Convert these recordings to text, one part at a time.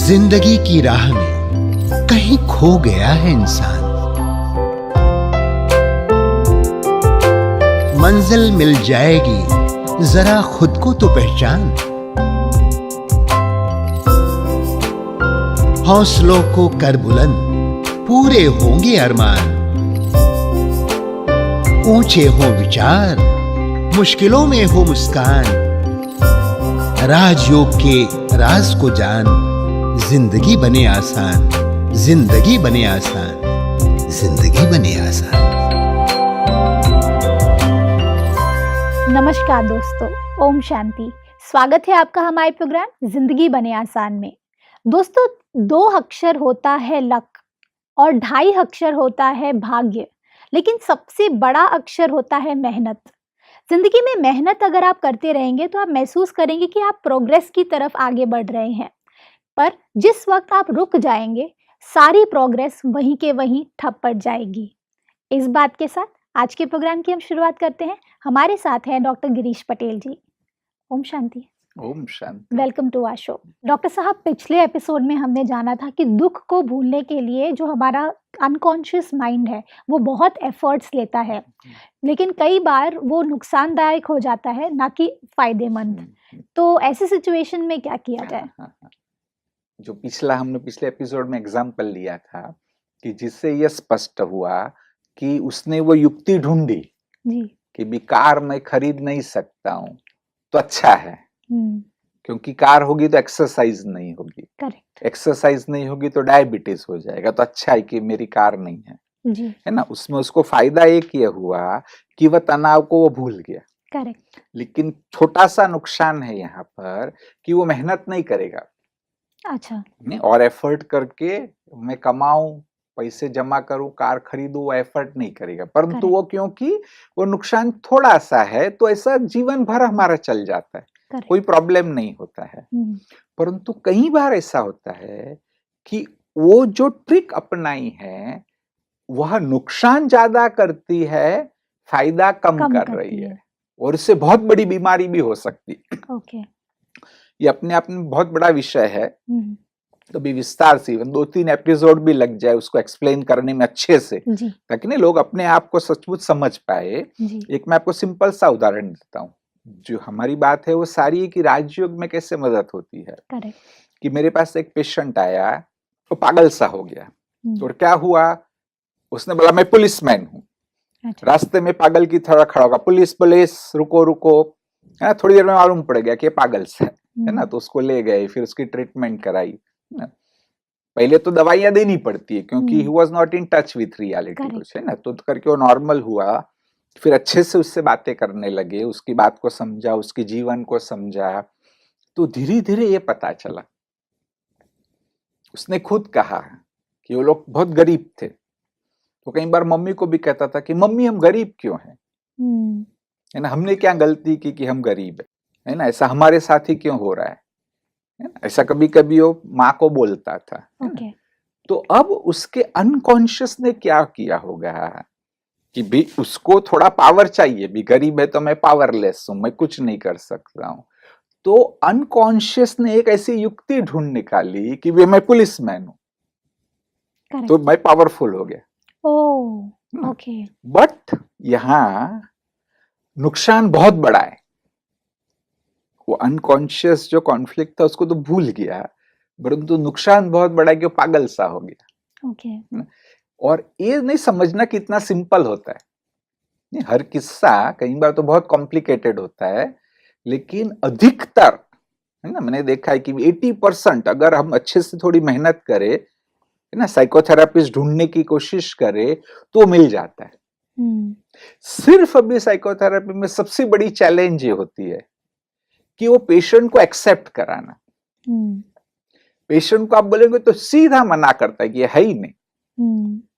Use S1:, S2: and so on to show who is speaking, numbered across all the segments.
S1: जिंदगी की राह में कहीं खो गया है इंसान। मंजिल मिल जाएगी, जरा खुद को तो पहचान। हौसलों को कर बुलंद, पूरे होंगे अरमान। ऊंचे हो विचार, मुश्किलों में हो मुस्कान। राजयोग के राज को जान, जिंदगी बने आसान, जिंदगी बने आसान, जिंदगी बने आसान।
S2: नमस्कार दोस्तों, ओम शांति। स्वागत है आपका हमारे प्रोग्राम जिंदगी बने आसान में। दोस्तों, 2 अक्षर होता है लक और 2.5 अक्षर होता है भाग्य, लेकिन सबसे बड़ा अक्षर होता है मेहनत। जिंदगी में मेहनत अगर आप करते रहेंगे तो आप महसूस करेंगे कि आप प्रोग्रेस की तरफ आगे बढ़ रहे हैं, पर जिस वक्त आप रुक जाएंगे सारी प्रोग्रेस वहीं के वहीं ठप पड़ जाएगी। इस बात के साथ आज के प्रोग्राम की हम शुरुआत करते हैं। हमारे साथ हैं डॉक्टर गिरीश पटेल जी। ओम शांति।
S3: ओम शांति।
S2: Welcome to our show. Doctor साहब, पिछले एपिसोड में हमने जाना था कि दुख को भूलने के लिए जो हमारा अनकॉन्शियस माइंड है वो बहुत एफर्ट्स लेता है, लेकिन कई बार वो नुकसानदायक हो जाता है, ना कि फायदेमंद। तो ऐसी सिचुएशन में क्या किया जाए?
S3: जो हमने पिछले एपिसोड में एग्जाम्पल लिया था कि जिससे यह स्पष्ट हुआ कि उसने वो युक्ति ढूंढी
S2: जी।
S3: कि भी कार मैं खरीद नहीं सकता हूँ तो अच्छा है, क्योंकि कार होगी तो एक्सरसाइज नहीं होगी।
S2: करेक्ट।
S3: एक्सरसाइज नहीं होगी तो डायबिटीज हो जाएगा, तो अच्छा है कि मेरी कार नहीं है
S2: जी।
S3: है ना। उसमें उसको फायदा एक ये हुआ कि वह तनाव को वो भूल गया।
S2: करेक्ट।
S3: लेकिन छोटा सा नुकसान है यहाँ पर कि वो मेहनत नहीं करेगा।
S2: अच्छा।
S3: और एफर्ट करके मैं कमाऊं, पैसे जमा करूं, कार खरीदूं, वो एफर्ट नहीं करेगा। परंतु वो क्योंकि वो नुकसान थोड़ा सा है तो ऐसा जीवन भर हमारा चल जाता है, कोई प्रॉब्लम नहीं होता है। परंतु कई बार ऐसा होता है कि वो जो ट्रिक अपनाई है वह नुकसान ज्यादा करती है, फायदा कम कर रही है, और इससे बहुत बड़ी बीमारी भी हो सकती है।
S2: ओके।
S3: ये अपने आप में बहुत बड़ा विषय है, तो भी विस्तार से 2-3 एपिसोड भी लग जाए उसको एक्सप्लेन करने में अच्छे से, ताकि ना लोग अपने आप को सचमुच समझ पाए। एक मैं आपको सिंपल सा उदाहरण देता हूँ। जो हमारी बात है वो सारी है कि राजयोग में कैसे मदद होती है। कि मेरे पास एक पेशेंट आया, वो पागल सा हो गया। और क्या हुआ, उसने बोला मैं पुलिसमैन हूँ। रास्ते में पागल की तरह खड़ा होगा, पुलिस पुलिस रुको रुको, है ना। थोड़ी देर में मालूम पड़ गया कि पागल सा है ना। तो उसको ले गए, फिर उसकी ट्रीटमेंट कराई ना। पहले तो दवाइयां देनी पड़ती है क्योंकि he was not in touch with reality कुछ, है ना। तो करके वो नॉर्मल हुआ, फिर अच्छे से उससे बातें करने लगे, उसकी बात को समझा, उसके जीवन को समझा। तो धीरे धीरे ये पता चला, उसने खुद कहा कि वो लोग बहुत गरीब थे। तो कई बार मम्मी को भी कहता था कि मम्मी हम गरीब क्यों हैं, है ना, हमने क्या गलती की कि हम गरीब है ना, ऐसा हमारे साथ ही क्यों हो रहा है ना? ऐसा कभी कभी वो माँ को बोलता था। तो अब उसके अनकॉन्शियस ने क्या किया होगा कि भी उसको थोड़ा पावर चाहिए, भी गरीब है तो मैं पावरलेस हूं, मैं कुछ नहीं कर सकता हूं। तो अनकॉन्शियस ने एक ऐसी युक्ति ढूंढ निकाली कि वे मैं पुलिसमैन हूं तो मैं पावरफुल हो गया।
S2: ओके।
S3: बट यहां नुकसान बहुत बड़ा है। वो अनकॉन्शियस जो कॉन्फ्लिक्ट था उसको तो भूल गया, परंतु नुकसान बहुत बड़ा है कि वो पागल सा हो गया।
S2: ओके।
S3: और ये नहीं समझना कितना सिंपल होता है। नहीं, हर किस्सा कई बार तो बहुत कॉम्प्लिकेटेड होता है, लेकिन अधिकतर है ना, मैंने देखा है कि 80% अगर हम अच्छे से थोड़ी मेहनत करें, है ना, साइकोथेरेपिस्ट ढूंढने की कोशिश करें तो मिल जाता है। सिर्फ अभी साइकोथेरेपी में सबसे बड़ी चैलेंज ये होती है कि वो पेशेंट को एक्सेप्ट कराना। पेशेंट को आप बोलेंगे तो सीधा मना करता है कि ये है ही नहीं,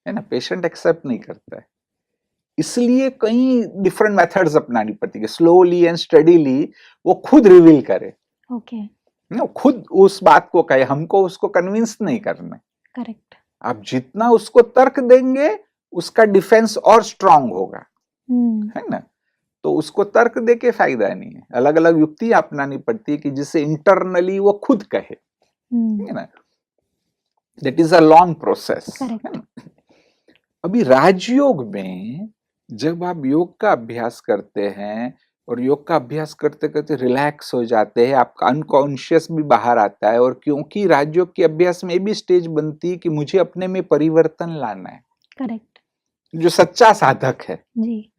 S3: है ना। पेशेंट एक्सेप्ट नहीं करता है, इसलिए कई डिफरेंट मेथड्स अपनानी पड़ती है। स्लोली एंड स्टडीली वो खुद रिवील करे, खुद उस बात को कहे, हमको उसको कन्विंस नहीं करना।
S2: करेक्ट।
S3: आप जितना उसको तर्क देंगे उसका डिफेंस और स्ट्रांग होगा, है ना। तो उसको तर्क देके फायदा नहीं है, अलग अलग युक्ति अपनानी पड़ती है कि जिससे इंटरनली वो खुद कहे, है ना। That is a long process.
S2: Correct.
S3: अभी राजयोग में जब आप योग का अभ्यास करते हैं और योग का अभ्यास करते करते रिलैक्स हो जाते हैं, आपका अनकॉन्शियस भी बाहर आता है, और क्योंकि राजयोग के अभ्यास में भी स्टेज बनती है कि मुझे अपने में परिवर्तन लाना है।
S2: करेक्ट।
S3: जो सच्चा साधक है,
S2: जी।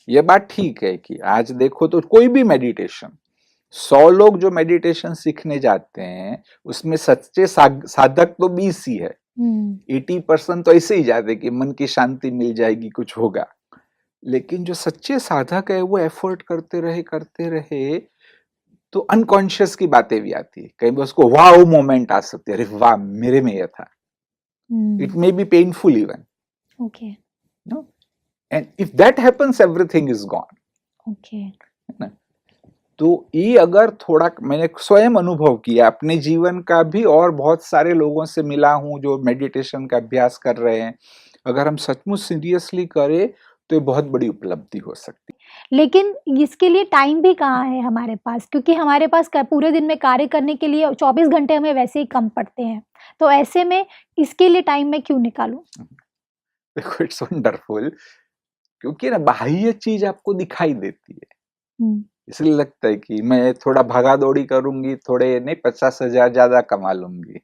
S3: ये बात ठीक है कि आज देखो तो कोई भी मेडिटेशन, 100 लोग जो मेडिटेशन सीखने जाते हैं उसमें सच्चे साधक तो 20 ही है। 80% तो ऐसे ही जाते कि मन की शांति मिल जाएगी, कुछ होगा। लेकिन जो सच्चे साधक है वो एफर्ट करते रहे तो अनकॉन्शियस की बातें भी आती है, कहीं भी उसको वाव मोमेंट आ सकती है, अरे वाह मेरे में ये था। It may be painful even,
S2: okay.
S3: No, and if that happens everything is gone.
S2: Okay.
S3: तो ये अगर थोड़ा, मैंने स्वयं अनुभव किया अपने जीवन का भी, और बहुत सारे लोगों से मिला हूं जो मेडिटेशन का अभ्यास कर रहे हैं, अगर हम सचमुच सीरियसली करें तो ये बहुत बड़ी उपलब्धि हो सकती है।
S2: लेकिन इसके लिए टाइम भी कहाँ है हमारे पास, क्योंकि हमारे पास पूरे दिन में कार्य करने के लिए 24 घंटे हमें वैसे ही कम पड़ते हैं, तो ऐसे में इसके लिए टाइम मैं क्यों निकालूं?
S3: देखो इट्स वंडरफुल, क्योंकि ना बाह्य चीज आपको दिखाई देती है, इसलिए लगता है कि मैं थोड़ा भागा दौड़ी करूंगी, थोड़े नहीं 50,000 ज्यादा कमा लूंगी,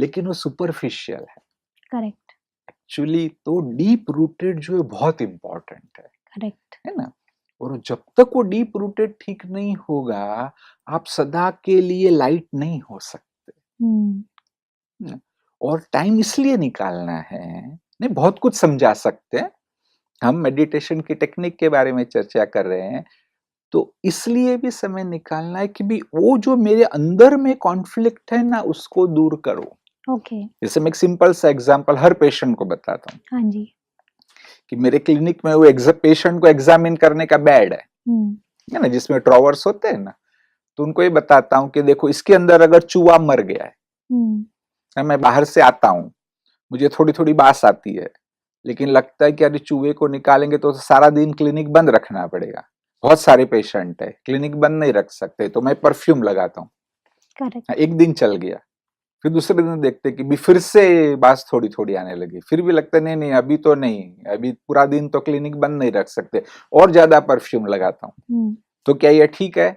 S3: लेकिन वो सुपरफिशियल है।
S2: करेक्ट।
S3: एक्चुअली तो डीप रूटेड जो है बहुत इंपॉर्टेंट है।
S2: करेक्ट
S3: है ना, और जब तक वो डीप रूटेड ठीक नहीं होगा आप सदा के लिए लाइट नहीं हो सकते। और टाइम इसलिए निकालना है, नहीं बहुत कुछ समझा सकते हैं, हम मेडिटेशन की टेक्निक के बारे में चर्चा कर रहे हैं, तो इसलिए भी समय निकालना है कि भी वो जो मेरे अंदर में कॉन्फ्लिक्ट है ना उसको दूर करो।
S2: ओके।
S3: जैसे मैं एक सिंपल सा एग्जांपल हर पेशेंट को बताता हूँ।
S2: हाँ जी।
S3: कि मेरे क्लिनिक में वो पेशेंट को एग्जामिन करने का बेड है ना, जिसमें ड्रॉवर्स होते हैं ना, तो उनको ये बताता हूँ कि देखो इसके अंदर अगर चूहा मर गया है, मैं बाहर से आता हूँ, मुझे थोड़ी थोड़ी बास आती है, लेकिन लगता है कि अरे चूहे को निकालेंगे तो सारा दिन क्लिनिक बंद रखना पड़ेगा, बहुत सारे पेशेंट है, क्लिनिक बंद नहीं रख सकते, तो मैं परफ्यूम लगाता हूँ।
S2: करेक्ट।
S3: एक दिन चल गया, फिर दूसरे दिन देखते कि भी फिर से बास थोड़ी थोड़ी आने लगी, फिर भी लगता नहीं नहीं अभी तो नहीं, अभी पूरा दिन तो क्लिनिक बंद नहीं रख सकते, और ज्यादा परफ्यूम लगाता हूँ। तो क्या ये ठीक है?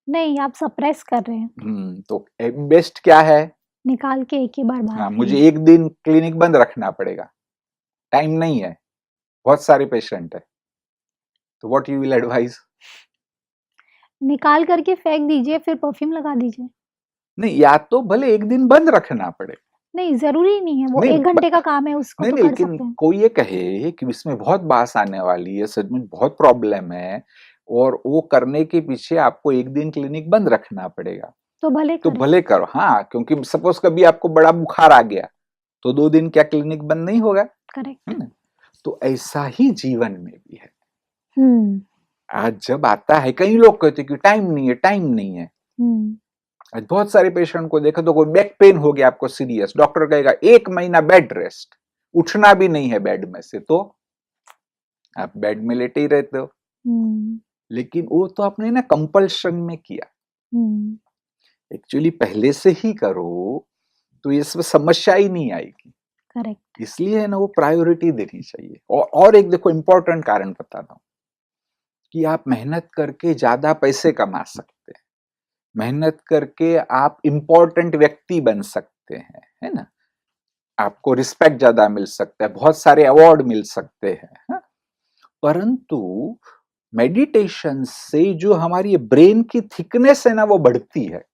S3: नहीं,
S2: आप सप्रेस कर रहे हैं।
S3: तो बेस्ट क्या है,
S2: निकाल के एक ही बार बाहर।
S3: हाँ, मुझे एक दिन क्लिनिक बंद रखना पड़ेगा, टाइम नहीं है, बहुत सारे पेशेंट है, तो व्हाट यू विल एडवाइज?
S2: निकाल करके फेंक दीजिए, फिर परफ्यूम लगा दीजिए।
S3: नहीं, या तो भले एक दिन बंद रखना पड़े,
S2: नहीं जरूरी नहीं है, वो 1 घंटे का काम है, उसको
S3: नहीं,
S2: तो
S3: नहीं,
S2: कर
S3: लेकिन
S2: सकते हैं।
S3: कोई ये कहे कि इसमें बहुत बास आने वाली है, सच में बहुत प्रॉब्लम है, और वो करने के पीछे आपको एक दिन क्लिनिक बंद रखना पड़ेगा, तो भले करो। हाँ, क्योंकि सपोज कभी आपको बड़ा बुखार आ गया तो 2 दिन क्या क्लिनिक बंद नहीं होगा?
S2: करेक्ट।
S3: तो ऐसा ही जीवन में भी है। आज जब आता है, कई लोग कहते कि टाइम नहीं है, टाइम नहीं है। आज बहुत सारे पेशेंट को देखा तो कोई बैक पेन हो गया आपको सीरियस, डॉक्टर कहेगा 1 महीना बेड रेस्ट, उठना भी नहीं है बेड में से, तो आप बेड में लेटे ही रहते हो। लेकिन वो तो आपने ना कंपल्शन में किया। एक्चुअली पहले से ही करो तो इसमें समस्या ही नहीं आएगी।
S2: करेक्ट।
S3: इसलिए ना वो प्रायोरिटी देनी चाहिए। और एक देखो इंपॉर्टेंट कारण बताता हूँ कि आप मेहनत करके ज्यादा पैसे कमा सकते हैं, मेहनत करके आप इंपॉर्टेंट व्यक्ति बन सकते हैं, है ना, आपको रिस्पेक्ट ज्यादा मिल सकता है, बहुत सारे अवार्ड मिल सकते हैं, परंतु मेडिटेशन से जो हमारी ब्रेन की थिकनेस है ना वो बढ़ती है।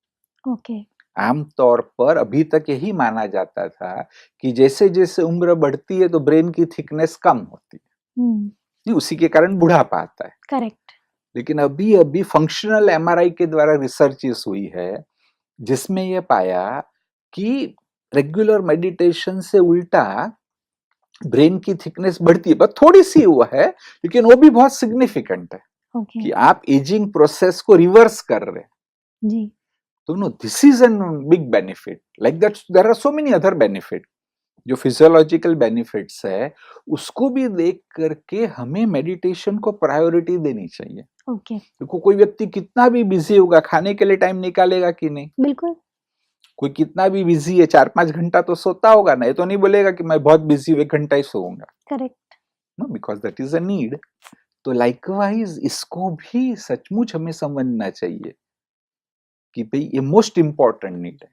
S2: ओके।
S3: आमतौर पर अभी तक यही माना जाता था कि जैसे जैसे उम्र बढ़ती है तो ब्रेन की थिकनेस कम होती है, उसी के कारण बुढ़ापा आता है।
S2: करेक्ट।
S3: लेकिन अभी अभी फंक्शनल एमआरआई के द्वारा रिसर्चेस हुई है जिसमें यह पाया कि रेगुलर मेडिटेशन से उल्टा ब्रेन की थिकनेस बढ़ती है, बस थोड़ी सी हुआ है, लेकिन वो भी बहुत सिग्निफिकेंट है। कि आप एजिंग प्रोसेस को रिवर्स कर रहे हैं
S2: जी।
S3: तो no this is an big benefit, like that there are so many other benefit. जो फिजियोलॉजिकल बेनिफिट्स है उसको भी देख करके हमें मेडिटेशन को प्रायोरिटी देनी चाहिए।
S2: ओके।
S3: देखो कोई व्यक्ति कितना भी बिजी होगा, खाने के लिए टाइम निकालेगा कि नहीं?
S2: बिल्कुल।
S3: कोई कितना भी बिजी है 4-5 घंटा तो सोता होगा ना, ये तो नहीं बोलेगा कि मैं बहुत बिजी हूँ 1 घंटा ही सोऊंगा।
S2: Correct.
S3: No, because that is a need. तो लाइकवाइज इसको भी सचमुच हमें समझना चाहिए कि भाई ये मोस्ट इंपॉर्टेंट नीड है।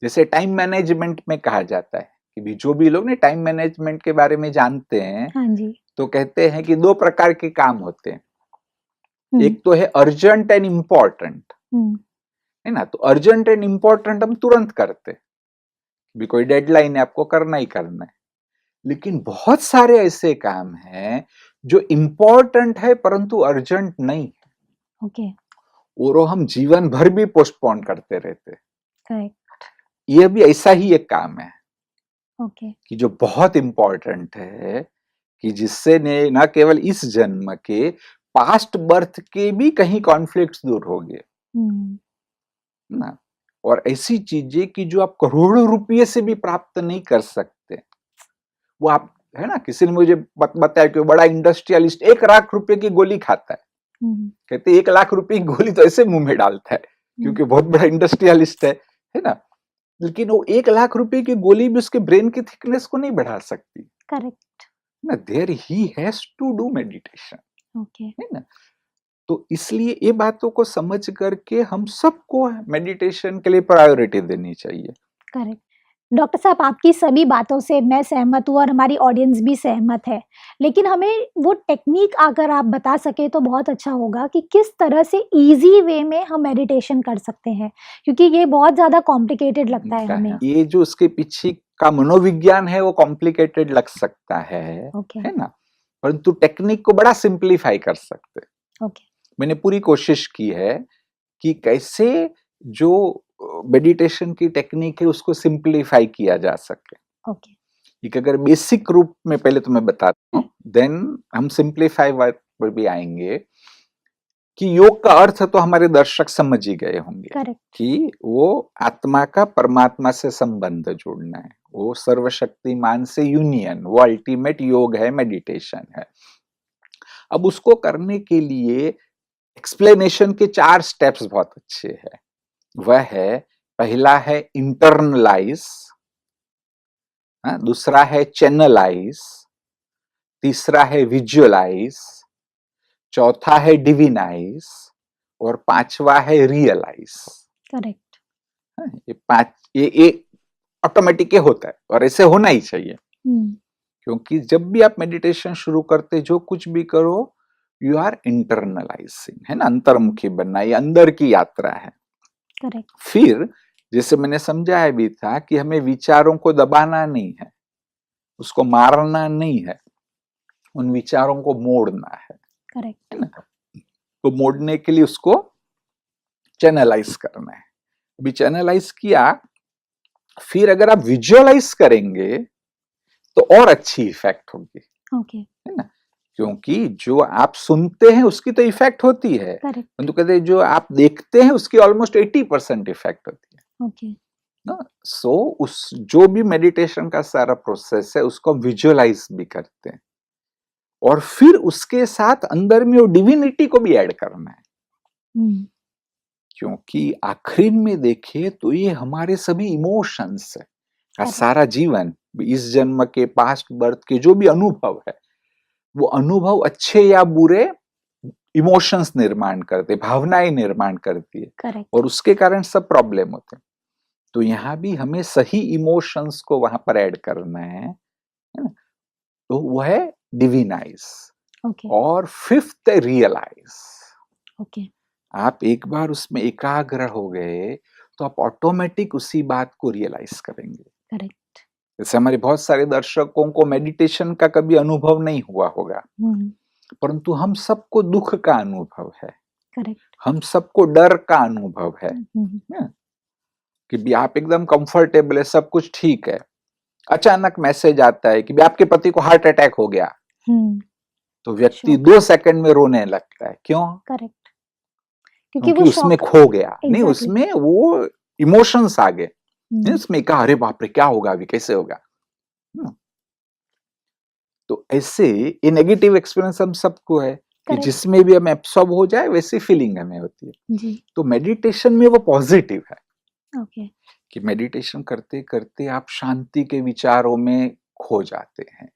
S3: जैसे टाइम मैनेजमेंट में कहा जाता है कि भी जो भी लोग ने टाइम मैनेजमेंट के बारे में जानते हैं,
S2: हाँ जी।
S3: तो कहते हैं कि 2 प्रकार के काम होते हैं। एक तो है अर्जेंट एंड इम्पोर्टेंट, है ना। तो अर्जेंट एंड इम्पोर्टेंट हम तुरंत करते, भी कोई डेडलाइन है, आपको करना ही करना है। लेकिन बहुत सारे ऐसे काम हैं जो इम्पोर्टेंट है परंतु अर्जेंट नहीं है।
S2: ओके।
S3: और हम जीवन भर भी पोस्टपोन करते रहते।
S2: करेक्ट।
S3: ये भी ऐसा ही एक काम है
S2: ओके।
S3: कि जो बहुत इम्पोर्टेंट है, कि जिससे ने न केवल इस जन्म के पास्ट बर्थ के भी कहीं कॉन्फ्लिक्ट्स दूर हो गए ना। और ऐसी चीजें कि जो आप करोड़ों रुपये से भी प्राप्त नहीं कर सकते, वो आप, है ना। किसी ने मुझे बताया कि बड़ा इंडस्ट्रियलिस्ट 1 लाख रुपए की गोली खाता है। कहते 1 लाख रुपए की गोली तो ऐसे मुंह में डालता है क्योंकि बहुत बड़ा इंडस्ट्रियलिस्ट है ना। लेकिन वो 1 लाख रुपए की गोली भी उसके ब्रेन की थिकनेस को नहीं बढ़ा सकती।
S2: करेक्ट
S3: ना, there he has to do meditation.
S2: Okay.
S3: है ना। तो इसलिए ये बातों को समझ करके हम सबको मेडिटेशन के लिए प्रायोरिटी देनी चाहिए।
S2: करेक्ट। डॉक्टर साहब, आपकी सभी बातों से मैं सहमत हूँ और हमारी ऑडियंस भी सहमत है, लेकिन हमें वो टेक्निक अगर आप बता सके तो बहुत अच्छा होगा कि किस तरह से इजी वे में हम मेडिटेशन कर सकते हैं, क्योंकि ये बहुत ज़्यादा कॉम्प्लिकेटेड लगता है हमें।
S3: ये जो उसके पीछे का मनोविज्ञान है वो कॉम्प्लिकेटेड लग सकता है, है ना, परंतु टेक्निक को बड़ा सिंप्लीफाई कर सकते। मैंने पूरी कोशिश की है कि कैसे जो मेडिटेशन की टेक्निक है उसको सिंप्लीफाई किया जा सके। एक अगर बेसिक रूप में पहले तो मैं बताता हूँ, देन हम सिंप्लीफाई पर भी आएंगे। कि योग का अर्थ तो हमारे दर्शक समझ ही गए होंगे कि वो आत्मा का परमात्मा से संबंध जोड़ना है, वो सर्वशक्तिमान से यूनियन, वो अल्टीमेट योग है, मेडिटेशन है। अब उसको करने के लिए एक्सप्लेनेशन के 4 स्टेप्स बहुत अच्छे हैं। वह है, पहला है इंटरनलाइज, दूसरा है चैनलाइज, तीसरा है विजुअलाइज, चौथा है डिविनाइज और 5वां है रियलाइज।
S2: करेक्ट।
S3: ये 5 ये ऑटोमेटिक होता है और ऐसे होना ही चाहिए। क्योंकि जब भी आप मेडिटेशन शुरू करते, जो कुछ भी करो, यू आर इंटरनलाइजिंग, है ना, अंतर्मुखी बनना, ये अंदर की यात्रा है।
S2: करेक्ट।
S3: फिर जैसे मैंने समझाया भी था कि हमें विचारों को दबाना नहीं है, उसको मारना नहीं है, उन विचारों को मोड़ना है।
S2: करेक्ट।
S3: है ना। तो मोड़ने के लिए उसको चैनलाइज करना है। अभी चैनलाइज किया, फिर अगर आप विजुअलाइज करेंगे तो और अच्छी इफेक्ट होगी। है ना, क्योंकि जो आप सुनते हैं उसकी तो इफेक्ट होती है, परंतु कहते हैं जो आप देखते हैं उसकी ऑलमोस्ट 80% इफेक्ट होती है। सो उस जो भी मेडिटेशन का सारा प्रोसेस है उसको विजुअलाइज भी करते हैं और फिर उसके साथ अंदर में वो डिविनिटी को भी ऐड करना है। क्योंकि आखिर में देखिए तो ये हमारे सभी इमोशंस है का सारा जीवन, इस जन्म के पास्ट बर्थ के जो भी अनुभव है, वो अनुभव अच्छे या बुरे इमोशंस निर्माण करते, भावनाएं निर्माण करती है और उसके कारण सब प्रॉब्लम होते हैं। तो यहाँ भी हमें सही इमोशंस को वहां पर ऐड करना है ना। तो वो है डिविनाइज। और 5th रियलाइज। आप एक बार उसमें एकाग्र हो गए तो आप ऑटोमेटिक उसी बात को रियलाइज करेंगे। जैसे हमारे बहुत सारे दर्शकों को मेडिटेशन का कभी अनुभव नहीं हुआ होगा, परंतु हम सबको दुख का अनुभव है। हम सबको डर का अनुभव है कि भी आप एकदम कंफर्टेबल है, सब कुछ ठीक है, अचानक मैसेज आता है कि भी आपके पति को हार्ट अटैक हो गया, तो व्यक्ति 2 सेकंड में रोने लगता है। क्यों? क्योंकि वो उसमें खो गया। नहीं, उसमें वो इमोशंस आ गए, उसमें कहा अरे बाप रे क्या होगा अभी, कैसे होगा। तो ऐसे ये नेगेटिव एक्सपीरियंस हम सबको है कि जिसमें भी हमें एब्सॉर्ब हो जाए वैसी फीलिंग हमें होती है। तो मेडिटेशन में वो पॉजिटिव है। कि मेडिटेशन करते करते आप शांति के विचारों में खो जाते हैं,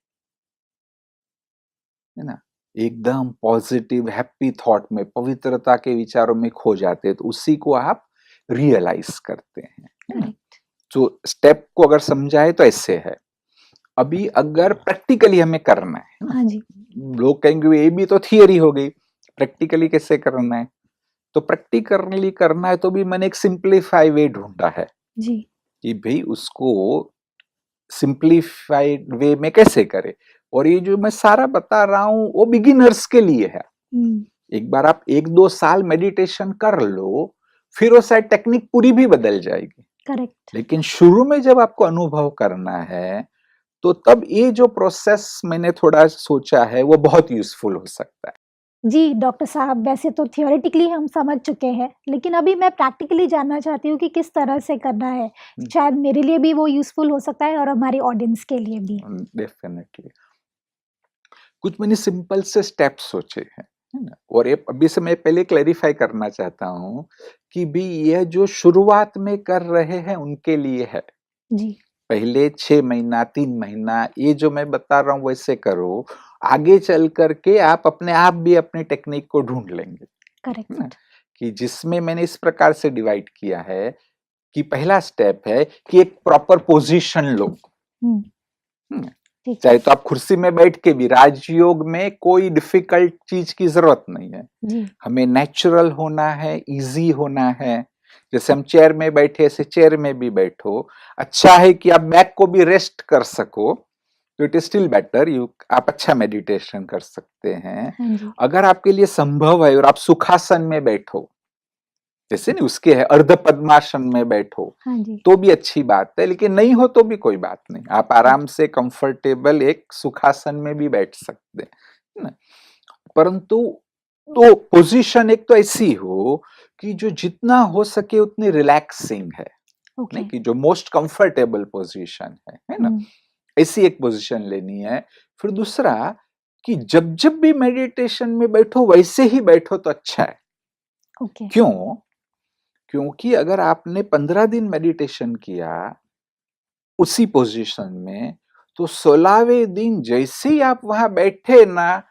S3: है ना, एकदम पॉजिटिव हैप्पी थॉट में, पवित्रता के विचारों में खो जाते हैं, तो उसी को आप रियलाइज करते हैं, है ना। तो स्टेप को अगर समझाए तो ऐसे है। अभी अगर प्रैक्टिकली हमें करना है ना,
S2: हाँ जी।
S3: लोग कहेंगे ये भी तो थियरी हो गई, प्रैक्टिकली कैसे करना है? तो प्रैक्टिकली करना है तो भी मैंने एक सिंप्लीफाई वे ढूंढा है
S2: जी।
S3: कि भाई उसको सिंप्लीफाइड वे में कैसे करे। और ये जो मैं सारा बता रहा हूं वो बिगिनर्स के लिए है। एक बार आप 1-2 साल मेडिटेशन कर लो, फिर वो शायद टेक्निक पूरी भी बदल जाएगी।
S2: करेक्ट।
S3: लेकिन शुरू में जब आपको अनुभव करना है तो तब ये जो प्रोसेस मैंने थोड़ा सोचा है वो बहुत यूजफुल हो सकता है।
S2: जी, डॉक्टर साहब, वैसे तो थियोरेटिकली हम समझ चुके हैं, लेकिन अभी मैं प्रैक्टिकली जानना चाहती हूँ कि किस तरह से करना है। शायद मेरे लिए भी वो यूज़फुल हो सकता है और हमारी ऑडियंस के लिए भी।
S3: डेफिनेटली। कुछ मैंने सिंपल से स्टेप्स सोचे हैं, है ना? और ये अभी से मैं पहले क्लैरिफाई करना चाहता हूँ कि भी यह जो शुरुआत में कर रहे हैं उनके लिए है।
S2: जी।
S3: पहले 6 महीना, 3 महीना ये जो मैं बता रहा हूँ वैसे करो, आगे चल करके आप अपने आप भी अपनी टेक्निक को ढूंढ लेंगे, है ना?
S2: करेक्ट।
S3: कि जिसमें मैंने इस प्रकार से डिवाइड किया है कि पहला स्टेप है कि एक प्रॉपर पोजीशन लो।
S2: ठीक
S3: चाहे
S2: है।
S3: तो आप कुर्सी में बैठ के भी, राजयोग में कोई डिफिकल्ट चीज की जरूरत नहीं है।
S2: जी।
S3: हमें नेचुरल होना है, इजी होना है। जैसे हम चेयर में बैठे ऐसे चेयर में भी बैठो। अच्छा है कि आप बैक को भी रेस्ट कर सको, तो इट इज स्टिल बेटर। आप अच्छा मेडिटेशन कर सकते हैं।
S2: हाँ जी।
S3: अगर आपके लिए संभव है और आप सुखासन में बैठो, जैसे नहीं उसके है अर्ध पद्मासन में बैठो,
S2: हाँ जी।
S3: तो भी अच्छी बात है। लेकिन नहीं हो तो भी कोई बात नहीं, आप आराम से कंफर्टेबल एक सुखासन में भी बैठ सकते हैं ना। परंतु तो पोजीशन एक तो ऐसी हो कि जो जितना हो सके उतनी रिलैक्सिंग है, नहीं कि जो मोस्ट कंफर्टेबल पोजीशन है ना, ऐसी एक पोजीशन लेनी है। फिर दूसरा कि जब जब भी मेडिटेशन में बैठो वैसे ही बैठो तो अच्छा है। क्यों? क्योंकि अगर आपने 15 दिन मेडिटेशन किया उसी पोजीशन में, तो 16वें दिन जैसे ही आप वहां बैठे ना,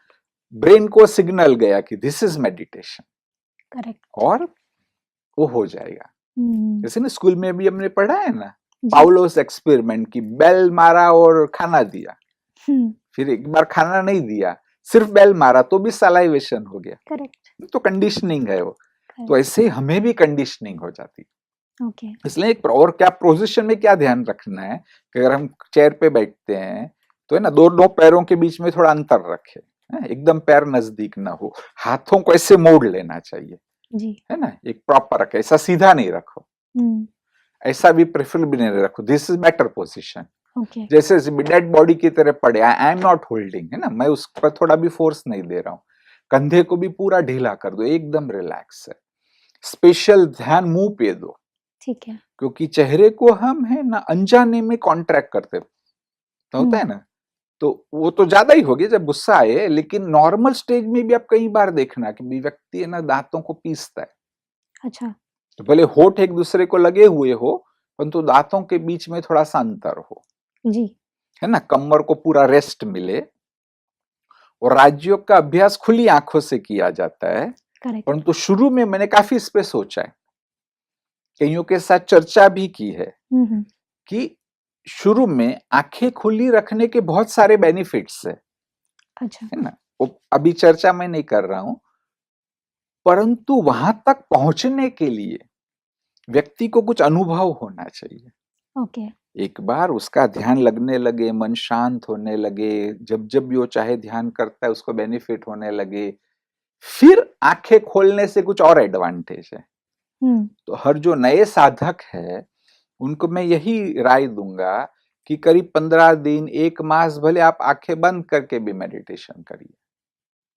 S3: ब्रेन को सिग्नल गया कि दिस इज मेडिटेशन।
S2: करेक्ट।
S3: और वो हो जाएगा। जैसे ना स्कूल में भी हमने पढ़ा है ना, पाउलोस एक्सपेरिमेंट की, बेल मारा और खाना दिया। फिर एक बार खाना नहीं दिया, सिर्फ बेल मारा तो भी सलाइवेशन हो गया।
S2: करेक्ट।
S3: तो कंडीशनिंग है वो। तो ऐसे हमें भी कंडीशनिंग हो जाती। इसलिए एक और क्या पोजीशन में क्या ध्यान रखना है कि अगर हम चेयर पे बैठते हैं तो है ना, दोनों पैरों के बीच में थोड़ा अंतर रखे, एकदम पैर नजदीक ना हो। हाथों को ऐसे मोड़ लेना चाहिए
S2: जी।
S3: है ना, एक प्रॉपर रखे, ऐसा सीधा नहीं रखो, ऐसा भी प्रेफर भी नहीं रखो। This is better position. जैसे डेड बॉडी की तरह पड़े, आई एम नॉट होल्डिंग, है ना, मैं उस पर थोड़ा भी फोर्स नहीं दे रहा हूं। कंधे को भी पूरा ढीला कर दो, एकदम रिलैक्स है। स्पेशल ध्यान मुंह पे दो,
S2: ठीक है,
S3: क्योंकि चेहरे को हम है ना अनजाने में कॉन्ट्रैक्ट करते तो होता है ना, तो वो तो ज्यादा ही हो गया जब गुस्सा आए। लेकिन नॉर्मल स्टेज में भी आप कई बार देखना कि व्यक्ति है ना दांतों को पीसता है।
S2: अच्छा।
S3: तो भले होठ एक दूसरे को लगे हुए हो, परंतु दांतों के बीच में थोड़ा सा अंतर हो,
S2: जी,
S3: है ना, कमर को पूरा रेस्ट मिले। और राजयोग का अभ्यास खुली आंखों से किया जाता है, परंतु शुरू में मैंने काफी इस पे सोचा है, कईयों के साथ चर्चा भी की है कि शुरू में आंखें खुली रखने के बहुत सारे बेनिफिट्स है।
S2: अच्छा।
S3: है ना, वो अभी चर्चा मैं नहीं कर रहा हूं, परंतु वहां तक पहुंचने के लिए व्यक्ति को कुछ अनुभव होना चाहिए।
S2: ओके।
S3: एक बार उसका ध्यान लगने लगे, मन शांत होने लगे, जब जब भी वो चाहे ध्यान करता है उसको बेनिफिट होने लगे, फिर आंखें खोलने से कुछ और एडवांटेज है। तो हर जो नए साधक है उनको मैं यही राय दूंगा कि करीब 15 दिन, 1 मास भले आप आंखें बंद करके भी मेडिटेशन करिए।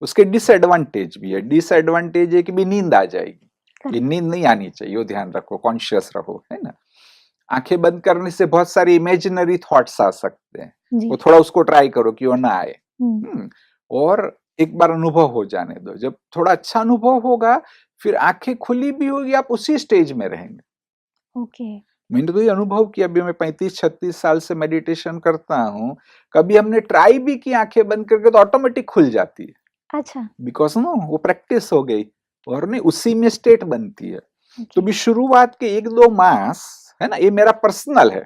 S3: उसके डिसएडवांटेज भी है। डिसएडवांटेज है कि भी नींद आ जाएगी, ये नींद नहीं आनी चाहिए, वो ध्यान रखो, कॉन्शियस रहो, है ना। आंखें बंद करने से बहुत सारे इमेजिनरी थॉट्स आ सकते हैं, वो थोड़ा उसको ट्राई करो कि वो ना आए। और एक बार अनुभव हो जाने दो, जब थोड़ा अच्छा अनुभव होगा फिर आंखें खुली भी होगी, आप उसी स्टेज में रहेंगे।
S2: ओके।
S3: मैंने तो ये अनुभव किया, अभी मैं 35-36 साल से मेडिटेशन करता हूँ, कभी हमने ट्राई भी की आंखें बंद करके तो ऑटोमेटिक खुल जाती है,
S2: अच्छा,
S3: बिकॉज नो वो प्रैक्टिस हो गई और नहीं उसी में स्टेट बनती है। तो
S2: ओके,
S3: भी शुरुआत के 1-2 मास है ना, ये मेरा पर्सनल है,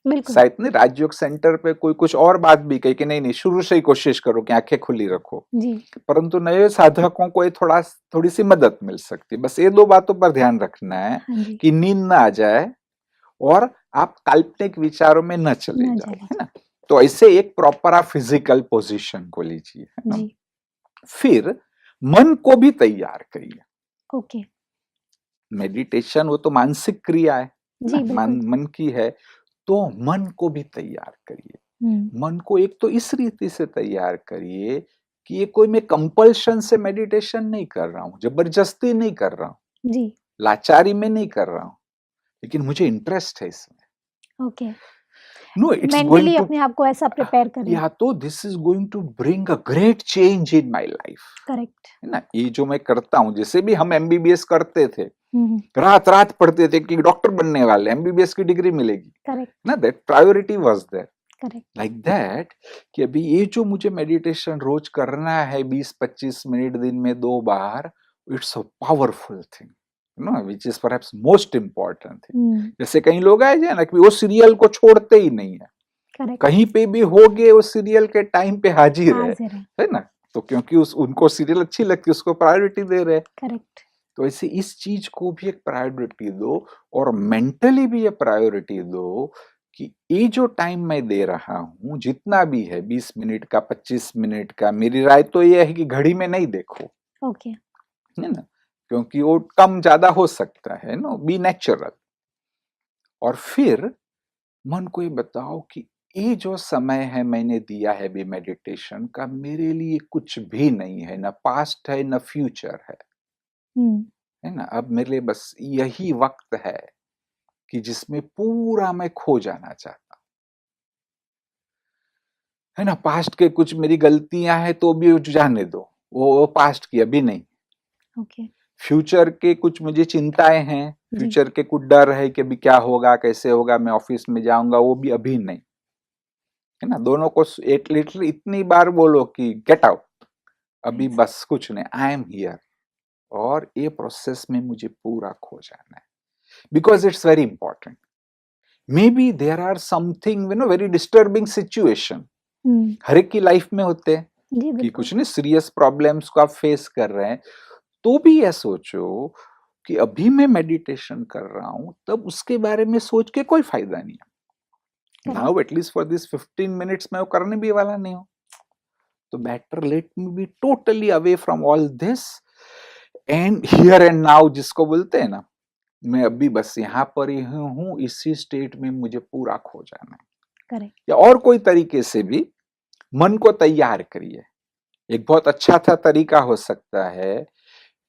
S2: बिल्कुल,
S3: शायद नहीं राजयोग सेंटर पे कोई कुछ और बात भी कही कि नहीं नहीं शुरू से ही कोशिश करो कि आंखें खुली रखो,
S2: जी,
S3: परंतु नए साधकों को ये थोड़ी सी मदद मिल सकती है। बस ये 2 बातों पर ध्यान रखना है
S2: हाँ जी,
S3: कि नींद ना आ जाए और आप काल्पनिक विचारों में न चले
S2: ना
S3: जाओ,
S2: चले
S3: है ना। तो ऐसे एक प्रॉपर आप फिजिकल पोजीशन को लीजिए, है ना।
S2: जी,
S3: फिर मन को भी तैयार करिए।
S2: ओके,
S3: मेडिटेशन वो तो मानसिक क्रिया है
S2: जी,
S3: ना,
S2: बिल्कुल,
S3: मन की है, तो मन को भी तैयार करिए।
S2: हुँ,
S3: मन को एक तो इस रीति से तैयार करिए कि ये कोई मैं कंपल्शन से मेडिटेशन नहीं कर रहा हूं, जबरदस्ती नहीं कर रहा हूं,
S2: जी,
S3: लाचारी में नहीं कर रहा हूं, लेकिन मुझे इंटरेस्ट है इसमें।
S2: Okay,
S3: no it's going
S2: mentally
S3: to,
S2: अपने आप को ऐसा प्रिपेयर करें,
S3: या तो this is going to bring a great change in my life,
S2: correct,
S3: है ना। ये जो मैं करता हूं, जैसे भी हम एमबीबीएस करते थे,
S2: हुँ,
S3: रात रात पढ़ते थे कि डॉक्टर बनने वाले, एमबीबीएस की डिग्री मिलेगी
S2: करेक्ट,
S3: ना, that priority was there.
S2: Correct,
S3: like that कि अभी ये जो मुझे मेडिटेशन रोज करना है 20-25 मिनट दिन में 2 बार, it's a powerful thing, you know, which is perhaps most important thing.
S2: Hmm,
S3: जैसे कई लोग आए ना कि वो सीरियल को छोड़ते ही नहीं है,
S2: करेक्ट,
S3: कहीं पे भी हो गए वो सीरियल के टाइम पे हाजिर
S2: हाज़िर है,
S3: है ना। तो क्योंकि उस उनको सीरियल अच्छी लगती है, उसको प्रायोरिटी दे रहे हैं।
S2: करेक्ट,
S3: तो ऐसे इस चीज को भी एक प्रायोरिटी दो और मेंटली भी ये प्रायोरिटी दो कि ये जो टाइम मैं दे रहा हूं जितना भी है 20 मिनट का 25 मिनट का, मेरी राय तो ये है कि घड़ी में नहीं देखो,
S2: ओके,
S3: है ना, क्योंकि वो कम ज्यादा हो सकता है ना, बी नेचुरल। और फिर मन को ये बताओ कि ये जो समय है मैंने दिया है भी मेडिटेशन का, मेरे लिए कुछ भी नहीं है, ना पास्ट है ना फ्यूचर
S2: हुँ,
S3: है ना। अब मेरे लिए बस यही वक्त है कि जिसमें पूरा मैं खो जाना चाहता हूं, है ना। पास्ट के कुछ मेरी गलतियां हैं तो भी जाने दो, वो पास्ट की, अभी नहीं।
S2: ओके,
S3: फ्यूचर के कुछ मुझे चिंताएं हैं,
S2: जी,
S3: फ्यूचर के कुछ डर है कि अभी क्या होगा, कैसे होगा, मैं ऑफिस में जाऊंगा, वो भी अभी नहीं, है ना। दोनों को एक लिटरली इतनी बार बोलो कि गेट आउट, अभी
S2: नाइस,
S3: बस कुछ नहीं, आई एम हियर, और ये प्रोसेस में मुझे पूरा खो जाना है, because it's very important. Maybe there are something you know very disturbing situation,
S2: hmm,
S3: हर एक की लाइफ में होते हैं
S2: जी,
S3: कि
S2: बिल्कुल,
S3: कुछ नहीं सीरियस प्रॉब्लम्स को आप फेस कर रहे हैं, तो भी यह सोचो कि अभी मैं मेडिटेशन कर रहा हूं, तब उसके बारे में सोच के कोई फायदा नहीं है।
S2: Correct,
S3: now at least for this 15 minutes मैं वो करने भी वाला नहीं हूं, तो better let me be totally away from all this and here and now, जिसको बोलते हैं ना, मैं अभी बस यहाँ पर ही हूँ, इसी स्टेट में मुझे पूरा खो जाना है।
S2: करेक्ट,
S3: या और कोई तरीके से भी मन को तैयार करिए। एक बहुत अच्छा था तरीका हो सकता है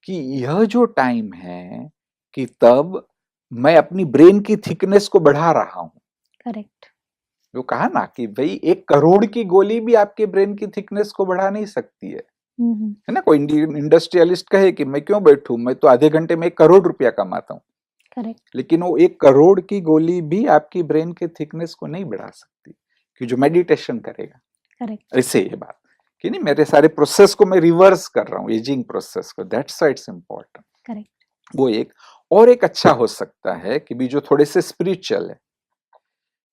S3: कि यह जो टाइम है कि तब मैं अपनी ब्रेन की थिकनेस को बढ़ा रहा हूं।
S2: करेक्ट,
S3: जो कहा ना कि भाई 1 करोड़ की गोली भी आपके ब्रेन की थिकनेस को बढ़ा नहीं सकती
S2: हुँ, हुँ,
S3: है ना। कोई इंडस्ट्रियलिस्ट कहे कि मैं क्यों बैठूं, मैं तो आधे घंटे में 1 करोड़ रुपया कमाता हूं,
S2: करेक्ट,
S3: लेकिन वो 1 करोड़ की गोली भी आपकी ब्रेन के थिकनेस को नहीं बढ़ा सकती, कि जो मेडिटेशन करेगा।
S2: करेक्ट,
S3: ऐसे ये बात कि नहीं, मेरे सारे प्रोसेस को मैं रिवर्स कर रहा हूँ, एजिंग प्रोसेस को, that's why it's important.
S2: Correct,
S3: वो एक, और एक अच्छा हो सकता है कि भी जो थोड़े से स्पिरिचुअल है,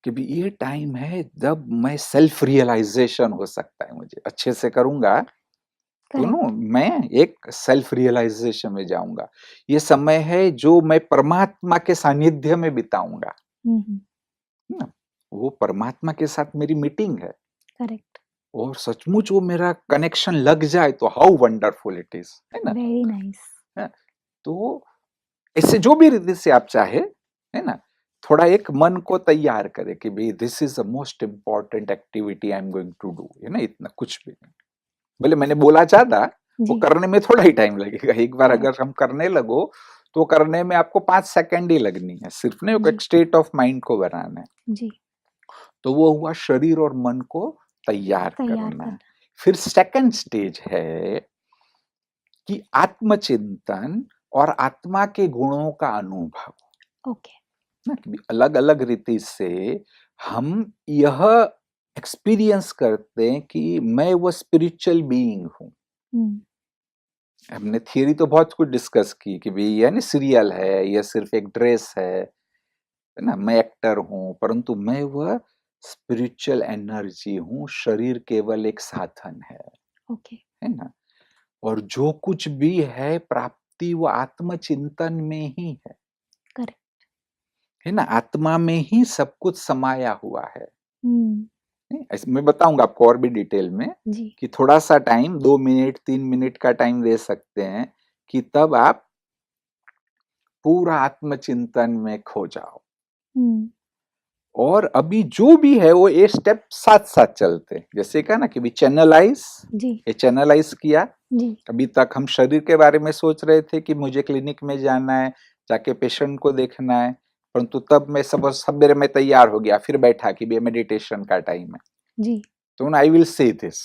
S3: कि भी ये टाइम है जब मैं सेल्फ रियलाइजेशन हो सकता है, मुझे अच्छे से करूंगा तो नो
S2: करेक्ट,
S3: मैं एक सेल्फ रियलाइजेशन में जाऊंगा। ये समय है जो मैं परमात्मा के सानिध्य में बिताऊंगा,
S2: हुँ, हुँ,
S3: है ना। वो परमात्मा के साथ मेरी मीटिंग है,
S2: करेक्ट,
S3: और सचमुच वो मेरा कनेक्शन लग जाए तो हाउ वंडरफुल इट इज, है ना।
S2: वेरी नाइस,
S3: हाँ, तो इससे जो भी रीति से आप चाहे, है ना, थोड़ा एक मन को तैयार करे कि भाई this is the most important activity I am going to do, है ना। इतना कुछ भी नहीं, भले मैंने बोला ज्यादा, वो
S2: जी,
S3: करने में थोड़ा ही टाइम लगेगा। एक बार अगर
S2: करेक्ट,
S3: हम करने लगो तो करने में आपको 5 सेकंड ही लगनी है, सिर्फ नहीं,
S2: जी,
S3: एक स्टेट ऑफ माइंड को बनाना है।
S2: जी,
S3: तो वो हुआ शरीर और मन को तैयार
S2: तैयार
S3: करना है।
S2: करना,
S3: फिर सेकंड स्टेज है कि आत्मचिंतन और आत्मा के गुणों का अनुभव।
S2: ओके,
S3: ना, कि अलग अलग रीति से हम यह एक्सपीरियंस करते हैं कि मैं वो स्पिरिचुअल बीइंग हूँ। हमने थियरी तो बहुत कुछ डिस्कस की कि भाई यह ना सीरियल है, यह सिर्फ एक ड्रेस है ना, मैं एक्टर हूँ, परंतु मैं वह स्पिरिचुअल एनर्जी हूँ, शरीर केवल एक साधन है।
S2: ओके।
S3: है ना, और जो कुछ भी है प्राप्ति वो आत्मचिंतन में ही है।
S2: करेक्ट।
S3: है ना, आत्मा में ही सब कुछ समाया हुआ है। मैं बताऊंगा आपको और भी डिटेल में
S2: जी।
S3: कि थोड़ा सा टाइम 2 मिनट 3 मिनट का टाइम दे सकते हैं कि तब आप पूरा आत्मचिंतन में खो जाओ। और अभी जो भी है वो ये स्टेप साथ साथ चलते हैं। जैसे कहा ना कि भी चैनलाइज, ये चैनलाइज किया
S2: जी।
S3: अभी तक हम शरीर के बारे में सोच रहे थे कि मुझे क्लिनिक में जाना है, जाके पेशेंट को देखना है, परंतु तब मैं सवेरे में तैयार हो गया, फिर बैठा कि भी मेडिटेशन का टाइम है
S2: जी।
S3: तो आई विल से दिस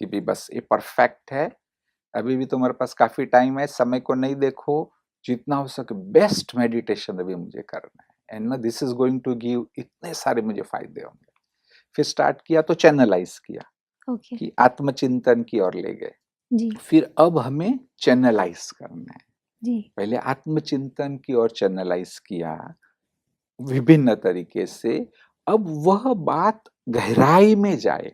S3: कि भी बस ये परफेक्ट है, अभी भी तुम्हारे पास काफी टाइम है, समय को नहीं देखो, जितना हो सके बेस्ट मेडिटेशन अभी मुझे करना है, एंड ना this is going to give इतने सारे मुझे फायदे होंगे। फिर स्टार्ट किया तो चैनलाइज किया कि आत्मचिंतन की ओर ले गए
S2: जी।
S3: फिर अब हमें चैनलाइज करना है
S2: जी।
S3: पहले आत्मचिंतन की ओर चैनलाइज किया विभिन्न तरीके से, अब वह बात गहराई में जाए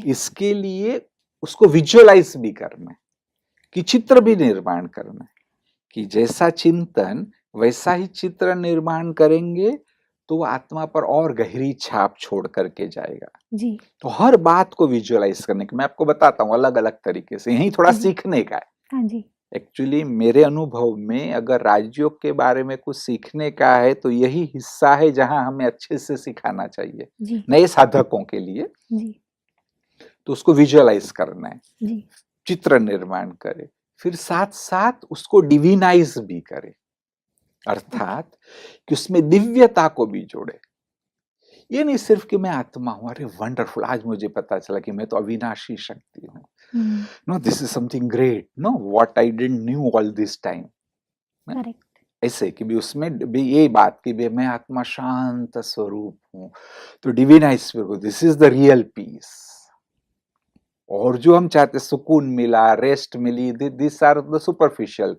S3: इसके लिए उसको विजुअलाइज भी करना है, कि चित्र भी निर्माण करना है, कि जैसा चिंतन वैसा ही चित्र निर्माण करेंगे तो वो आत्मा पर और गहरी छाप छोड़ करके जाएगा जी। तो हर बात को विजुअलाइज करने की मैं आपको बताता हूँ अलग अलग तरीके से, यही थोड़ा सीखने का है। हाँ जी। एक्चुअली मेरे अनुभव में अगर राजयोग के बारे में कुछ सीखने का है तो यही हिस्सा है जहां हमें अच्छे से सिखाना चाहिए नए साधकों के लिए जी। तो उसको विजुअलाइज करना है जी। चित्र निर्माण करे, फिर साथ साथ उसको डिविनाइज भी करे, अर्थात कि उसमें दिव्यता को भी जोड़े। ये नहीं सिर्फ कि मैं आत्मा हूं, अरे वंडरफुल आज मुझे पता चला कि मैं तो अविनाशी शक्ति हूं, no this is something great, no what I didn't knew all this time. ऐसे कि भी उसमें भी ये बात कि भी मैं आत्मा शांत स्वरूप हूं, तो divinise this is the real peace. और जो हम चाहते सुकून मिला, रेस्ट मिली, दिस आर द सुपरफिशियल,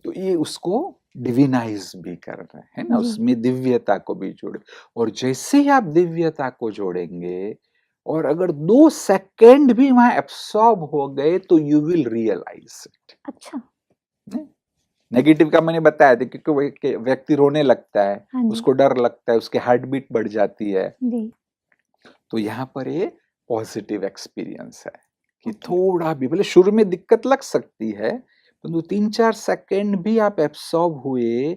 S3: तो ये उसको डिविनाइज भी कर रहे हैं ना, उसमें दिव्यता को भी जोड़े। और जैसे ही आप दिव्यता को जोड़ेंगे और अगर 2 सेकंड भी वहां एब्सॉर्ब हो गए तो यू विल रियलाइज इट। अच्छा, नेगेटिव का मैंने बताया था क्योंकि व्यक्ति रोने लगता है, उसको डर लगता है, उसके हार्ट बीट बढ़ जाती है, तो यहाँ पर ये पॉजिटिव एक्सपीरियंस है कि थोड़ा भी भले शुरू में दिक्कत लग सकती है, तो 3-4 सेकंड भी आप एब्सॉर्ब हुए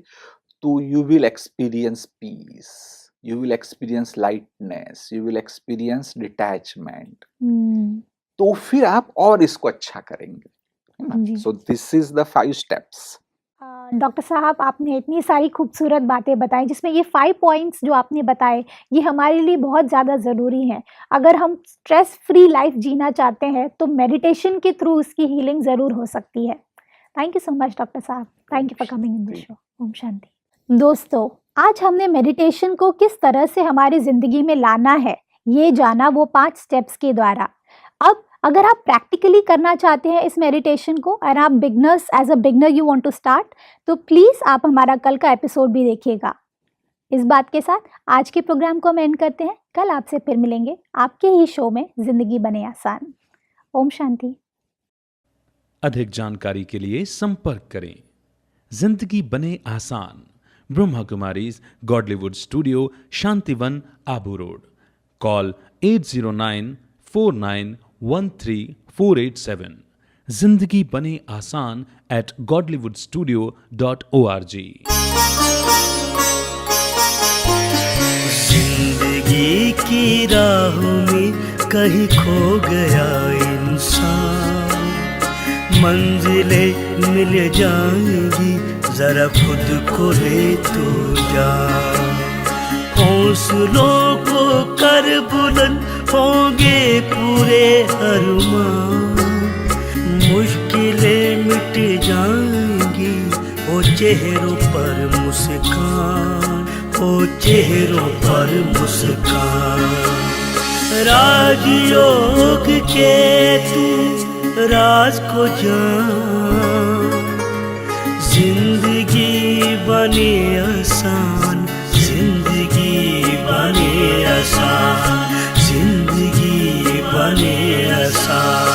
S3: तो you will experience peace, you will experience lightness, you will experience detachment. तो फिर आप और इसको अच्छा करेंगे। So this is the 5 steps.
S2: Doctor साहब, आपने इतनी सारी खूबसूरत बातें बताई, जिसमें ये 5 पॉइंट्स जो आपने बताए ये हमारे लिए बहुत ज़्यादा ज़रूरी हैं। अगर हम स्ट्रेस फ्री लाइफ जीना चाहते हैं तो मेडिटेशन के थ्रू उसकी हीलिंग ज़रूर हो सकती है। Thank you so much doctor साहब, thank you for coming in this show. ओम शांति। दोस्तों, आज हमने मेडिटेशन को किस तरह से हमारी ज़िंदगी में लाना है ये जाना, वो 5 स्टेप्स के द्वारा। अब अगर आप प्रैक्टिकली करना चाहते हैं इस मेडिटेशन को और आप beginners as a beginner you want to start, तो प्लीज़ आप हमारा कल का एपिसोड भी देखिएगा। इस बात के साथ आज के प्रोग्राम को हम एंड करते हैं। कल आपसे फिर मिलेंगे आपके ही शो में ज़िंदगी बने आसान। ओम शांति।
S4: अधिक जानकारी के लिए संपर्क करें जिंदगी बने आसान, Brahma Kumaris Godlywood studio, Shantivan, Abu road. Call 8094913487। जिंदगी बने आसान @godlywoodstudio.org।
S5: जिंदगी की राह में कहीं खो गया इंसान, मंजिलें मिल जाएंगी जरा खुद को ले तो जा। हौसलों को कर बुलंद होंगे पूरे अरमान, मुश्किलें मिट जाएंगी वो चेहरों पर मुस्कान। हो चेहरों पर मुस्कान। राजयोग के तू राज को जान, जिंदगी बने आसान, जिंदगी बने आसान, जिंदगी बने आसान।